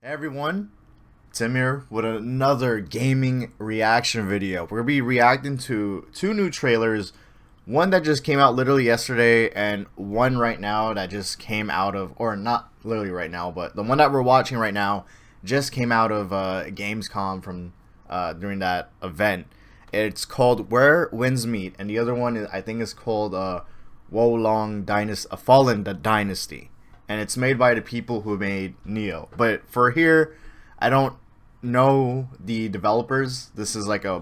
Hey everyone, Tim here with another gaming reaction video. We're going to be reacting to two new trailers, one that just came out literally yesterday and one right now that just came out of, or not literally right now, but the one that we're watching right now just came out of Gamescom from during that event. It's called Where Winds Meet, and the other one I think is called Wo Long Fallen Dynasty, and it's made by the people who made Neo. But for here, I don't know the developers. This is like I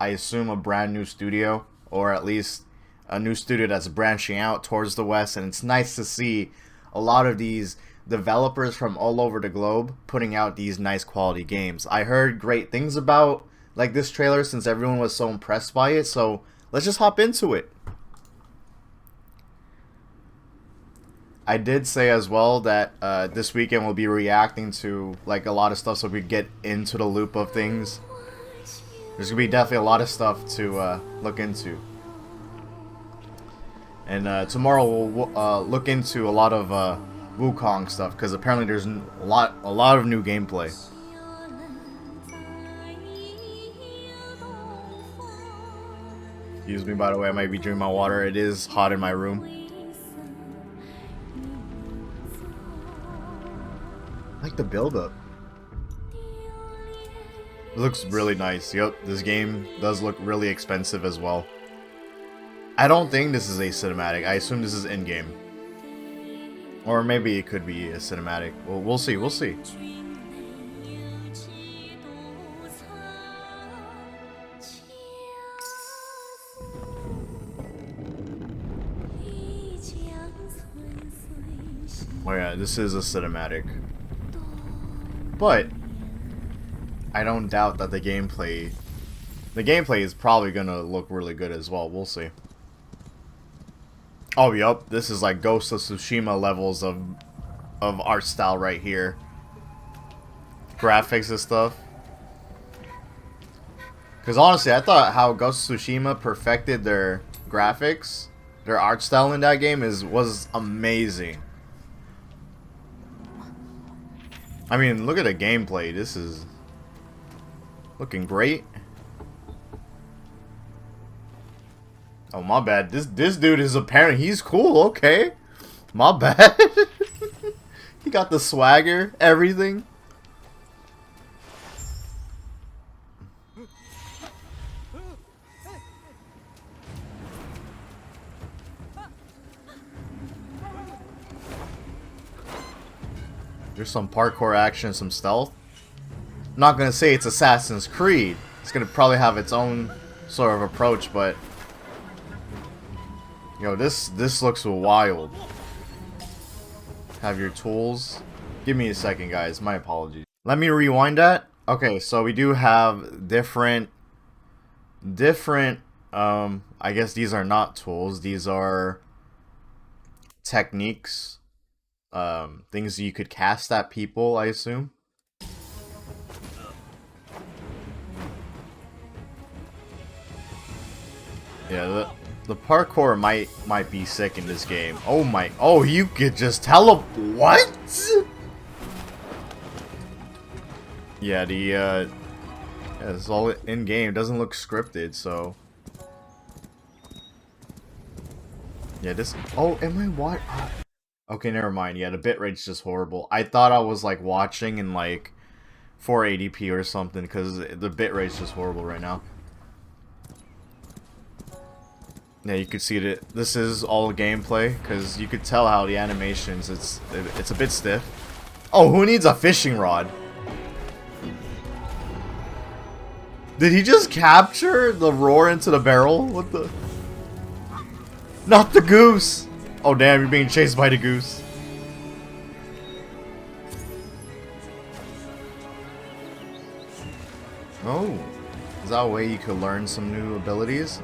assume a brand new studio, or at least a new studio that's branching out towards the West, and it's nice to see a lot of these developers from all over the globe putting out these nice quality games. I heard great things about this trailer since everyone was so impressed by it, so let's just hop into it. I did say as well that this weekend we'll be reacting to a lot of stuff, so we get into the loop of things. There's gonna be definitely a lot of stuff to look into, and tomorrow we'll look into a lot of Wukong stuff, because apparently there's a lot of new gameplay. Excuse me, by the way, I might be drinking my water. It is hot in my room. I like the build-up. It looks really nice. Yep, this game does look really expensive as well. I don't think this is a cinematic. I assume this is in-game. Or maybe it could be a cinematic. Well, we'll see. We'll see. Oh yeah, this is a cinematic. But I don't doubt that the gameplay is probably gonna look really good as well. We'll see. Oh yup, this is like Ghost of Tsushima levels of art style right here. Graphics and stuff. Because honestly, I thought how Ghost of Tsushima perfected their graphics, their art style in that game was amazing. I mean, look at the gameplay. This is looking great. Oh, my bad. This dude is apparently he's cool. Okay, my bad. He got the swagger, everything. There's some parkour action, some stealth. I'm not gonna say it's Assassin's Creed. It's gonna probably have its own sort of approach, but yo, this looks wild. Have your tools. Give me a second, guys. My apologies. Let me rewind that. Okay, so we do have different. I guess these are not tools. These are techniques. Things you could cast at people, I assume. Yeah, the parkour might be sick in this game. Oh my! Oh, you could just what? Yeah, yeah, it's all in game. It doesn't look scripted, so yeah. This. Oh, am I what? Okay, never mind. Yeah, the bitrate's just horrible. I thought I was watching in 480p or something, because the bitrate's just horrible right now. Yeah, you could see that this is all gameplay, because you could tell how the animations, it's a bit stiff. Oh, who needs a fishing rod? Did he just capture the roar into the barrel? What the? Not the goose! Oh damn, you're being chased by the goose. Oh, is that a way you could learn some new abilities?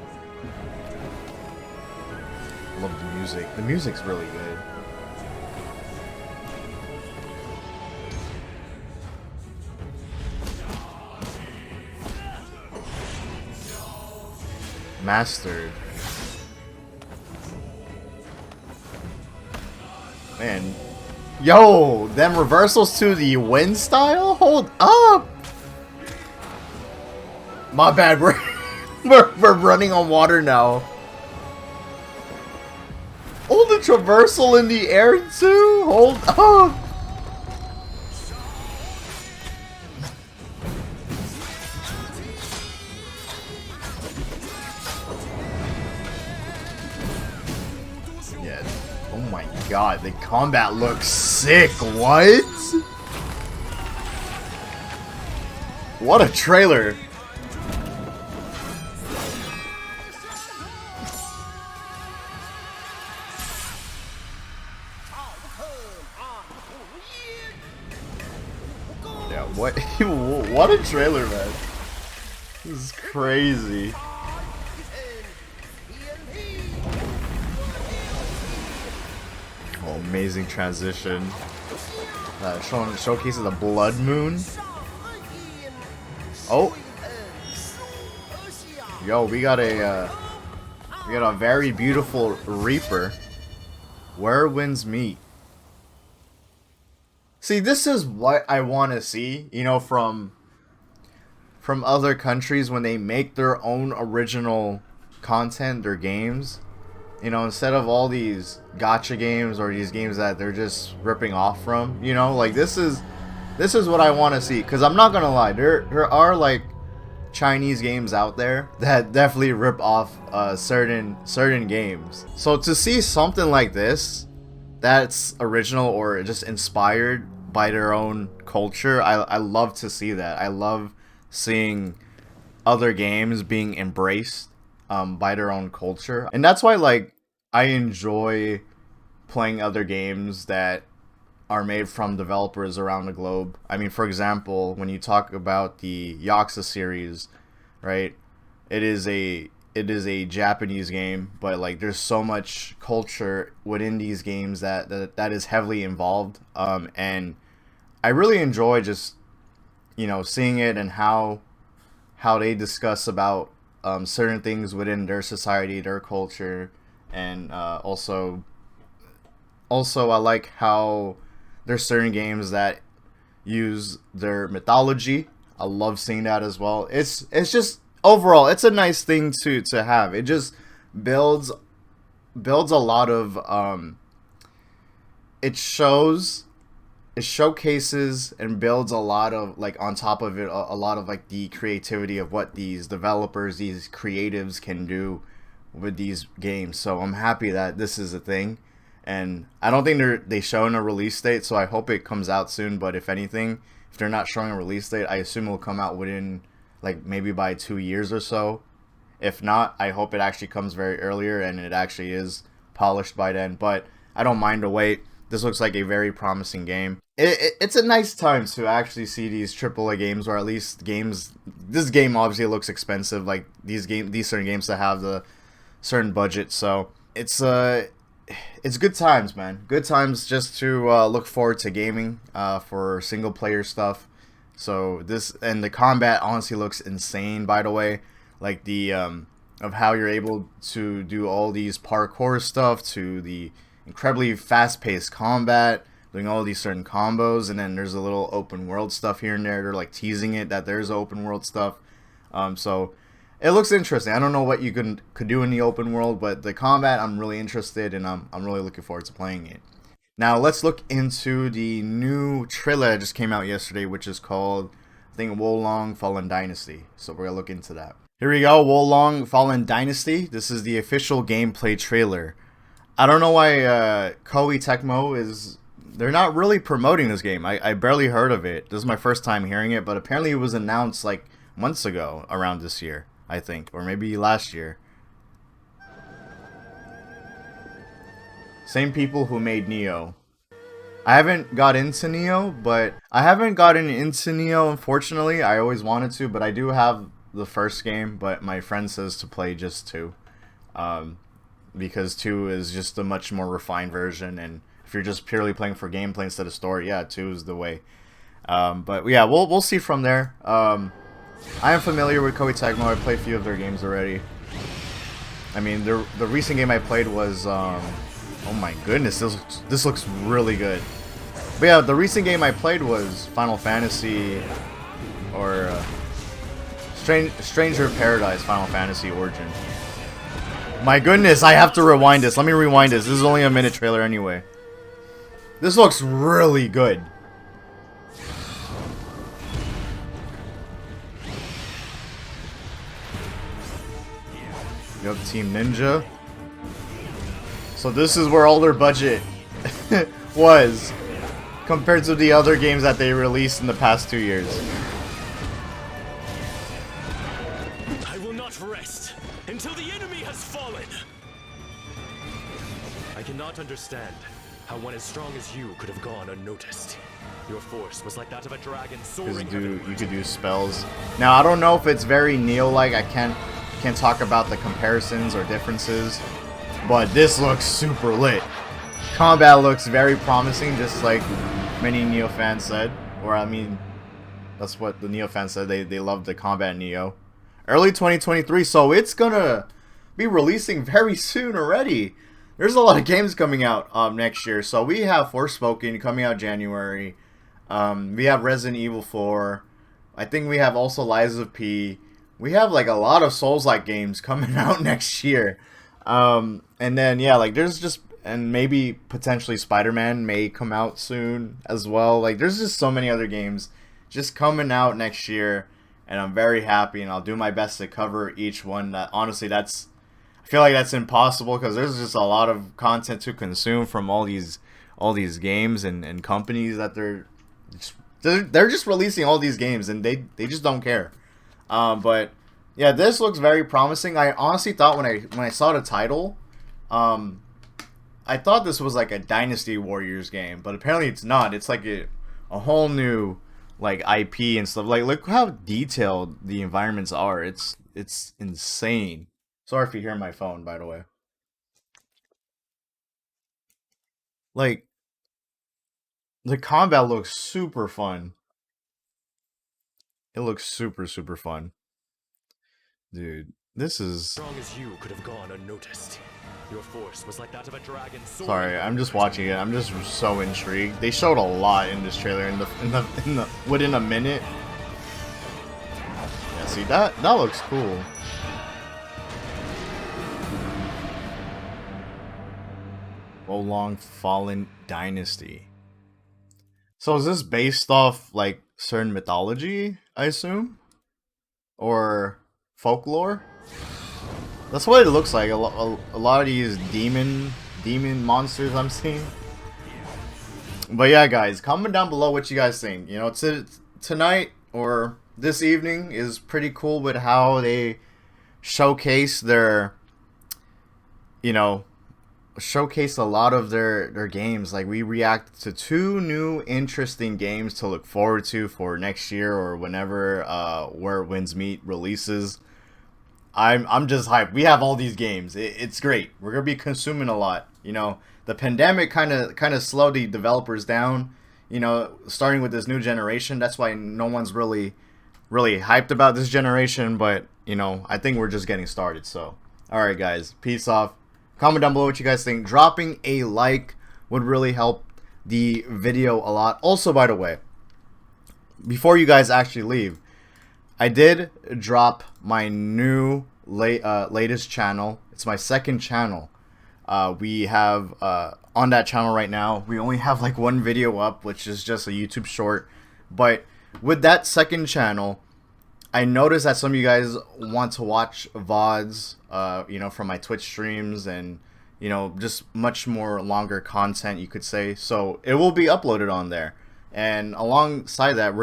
I love the music. The music's really good. Mastered. Man, Yo, them reversals to the wind style? Hold up! My bad, we're running on water now. Oh, the traversal in the air too? Hold up! Yeah. Oh my god, the combat looks sick. What? What a trailer. Yeah, what? What a trailer, man. This is crazy. Oh, amazing transition. Showcases the blood moon. Oh. Yo, we got a very beautiful Reaper. Where winds meet. See, this is what I want to see, you know, from other countries when they make their own original content, their games. You know, instead of all these gacha games or these games that they're just ripping off from, you know, like this is what I want to see. Because I'm not gonna lie, there are like Chinese games out there that definitely rip off certain games. So to see something like this that's original or just inspired by their own culture, I love to see that. I love seeing other games being embraced by their own culture, and that's why like I enjoy playing other games that are made from developers around the globe. I mean, for example, when you talk about the Yakuza series, right? It is a Japanese game, but like there's so much culture within these games that is heavily involved, and I really enjoy just, you know, seeing it and how they discuss about certain things within their society, their culture, and also I like how there's certain games that use their mythology. I love seeing that as well. It's just overall, it's a nice thing to have. It just builds a lot of it showcases and builds a lot of, like, on top of it, a lot of like the creativity of what these developers, these creatives can do with these games. So I'm happy that this is a thing, and I don't think they showing a release date, so I hope it comes out soon. But if anything, if they're not showing a release date, I assume it will come out within like maybe by 2 years or so. If not, I hope it actually comes very earlier and it actually is polished by then, but I don't mind the wait. This looks like a very promising game. It's a nice time to actually see these AAA games, or at least games. This game obviously looks expensive, like these certain games that have the certain budget. So it's good times, man. Good times just to look forward to gaming for single player stuff. So this, and the combat honestly looks insane. By the way, like the of how you're able to do all these parkour stuff, to the incredibly fast-paced combat, doing all these certain combos, and then there's a little open world stuff here and there. They're like teasing it that there's open world stuff. So it looks interesting. I don't know what you could do in the open world, but the combat I'm really interested in. I'm really looking forward to playing it. Now let's look into the new trailer that just came out yesterday, which is called, I think, Wo Long Fallen Dynasty. So we're gonna look into that. Here we go, Wo Long Fallen Dynasty. This is the official gameplay trailer. I don't know why Koei Tecmo they're not really promoting this game. I barely heard of it. This is my first time hearing it, but apparently it was announced like months ago, around this year, I think, or maybe last year. Same people who made Neo. I haven't got into Neo, unfortunately. I always wanted to, but I do have the first game, but my friend says to play just 2. Because 2 is just a much more refined version, and if you're just purely playing for gameplay instead of story, yeah, 2 is the way. But yeah, we'll see from there. I am familiar with Koei Tecmo. I played a few of their games already. I mean, the recent game I played was oh my goodness, this looks really good. But yeah, the recent game I played was Final Fantasy, or Stranger of Paradise Final Fantasy Origin. My goodness, I have to rewind this. Let me rewind this. This is only a minute trailer anyway. This looks really good. Yup, Team Ninja. So this is where all their budget was compared to the other games that they released in the past 2 years. I will not rest until the enemy has fallen. I cannot understand how one as strong as you could have gone unnoticed. Your force was like that of a dragon soaring heavenward. You could do spells. Now I don't know if it's very Neo-like. I can't talk about the comparisons or differences, but this looks super lit. Combat looks very promising, just like many Neo fans said. Or I mean, that's what the Neo fans said. They love the combat Neo. Early 2023, so it's gonna be releasing very soon already. There's a lot of games coming out next year. So we have Forspoken coming out January. We have Resident Evil 4. I think we have also Lies of P. We have like a lot of Souls-like games coming out next year. And then yeah, like there's just, and maybe potentially Spider-Man may come out soon as well. Like there's just so many other games just coming out next year, and I'm very happy, and I'll do my best to cover each one. That honestly, I feel like that's impossible because there's just a lot of content to consume from all these games and companies that they're just releasing all these games, and they just don't care. But yeah, this looks very promising. I honestly thought when I saw the title, I thought this was like a Dynasty Warriors game, but apparently it's not. It's like a whole new like IP and stuff. Like look how detailed the environments are. It's insane. Sorry if you hear my phone, by the way. Like the combat looks super fun. It looks super fun. Dude, this is... As strong as you could have gone unnoticed. Your force was like that of a dragon. Sorry, I'm just watching it. I'm just so intrigued. They showed a lot in this trailer within a minute. Yeah, see that looks cool. Wo Long Fallen Dynasty. So is this based off like certain mythology, I assume? Or folklore? That's what it looks like. A lot of these demon monsters I'm seeing. But yeah, guys, comment down below what you guys think. You know, tonight or this evening is pretty cool with how they showcase their, you know, showcase a lot of their games. Like we react to 2 new interesting games to look forward to for next year or whenever Where Winds Meet releases. I'm just hyped. We have all these games. It's great. We're gonna be consuming a lot. You know, the pandemic kind of slowed the developers down. You know, starting with this new generation. That's why no one's really hyped about this generation. But you know, I think we're just getting started. So, all right, guys, peace off. Comment down below what you guys think. Dropping a like would really help the video a lot. Also, by the way, before you guys actually leave, I did drop my new latest channel. It's my second channel. We have on that channel right now, we only have like 1 video up, which is just a YouTube short. But with that second channel, I noticed that some of you guys want to watch VODs, you know, from my Twitch streams and, you know, just much more longer content, you could say. So it will be uploaded on there. And alongside that,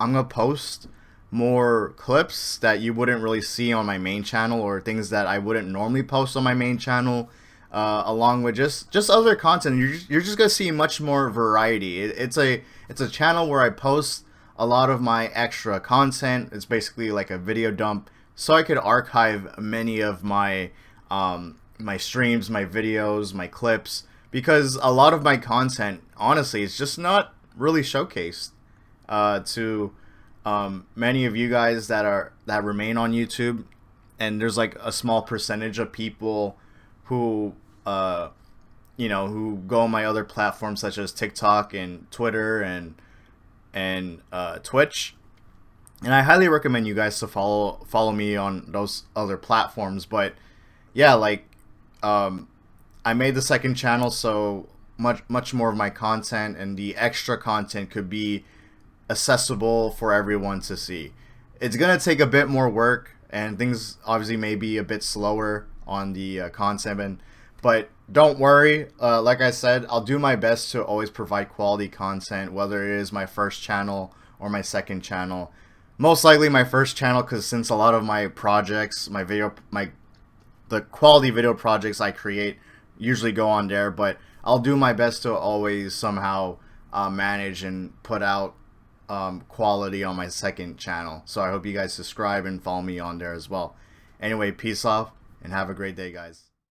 I'm gonna post more clips that you wouldn't really see on my main channel, or things that I wouldn't normally post on my main channel, along with just other content. You're just gonna see much more variety. It's a channel where I post a lot of my extra content. It's basically like a video dump, so I could archive many of my my streams, my videos, my clips, because a lot of my content, honestly, is just not really showcased to many of you guys that remain on YouTube. And there's like a small percentage of people who who go on my other platforms such as TikTok and Twitter and Twitch. And I highly recommend you guys to follow me on those other platforms. But yeah, like I made the second channel so much more of my content and the extra content could be accessible for everyone to see. It's gonna take a bit more work, and things obviously may be a bit slower on the content, but don't worry. Like I said, I'll do my best to always provide quality content, whether it is my first channel or my second channel. Most likely my first channel, because since a lot of my projects, the quality video projects I create usually go on there, but I'll do my best to always somehow manage and put out quality on my second channel. So I hope you guys subscribe and follow me on there as well. Anyway, peace off and have a great day, guys.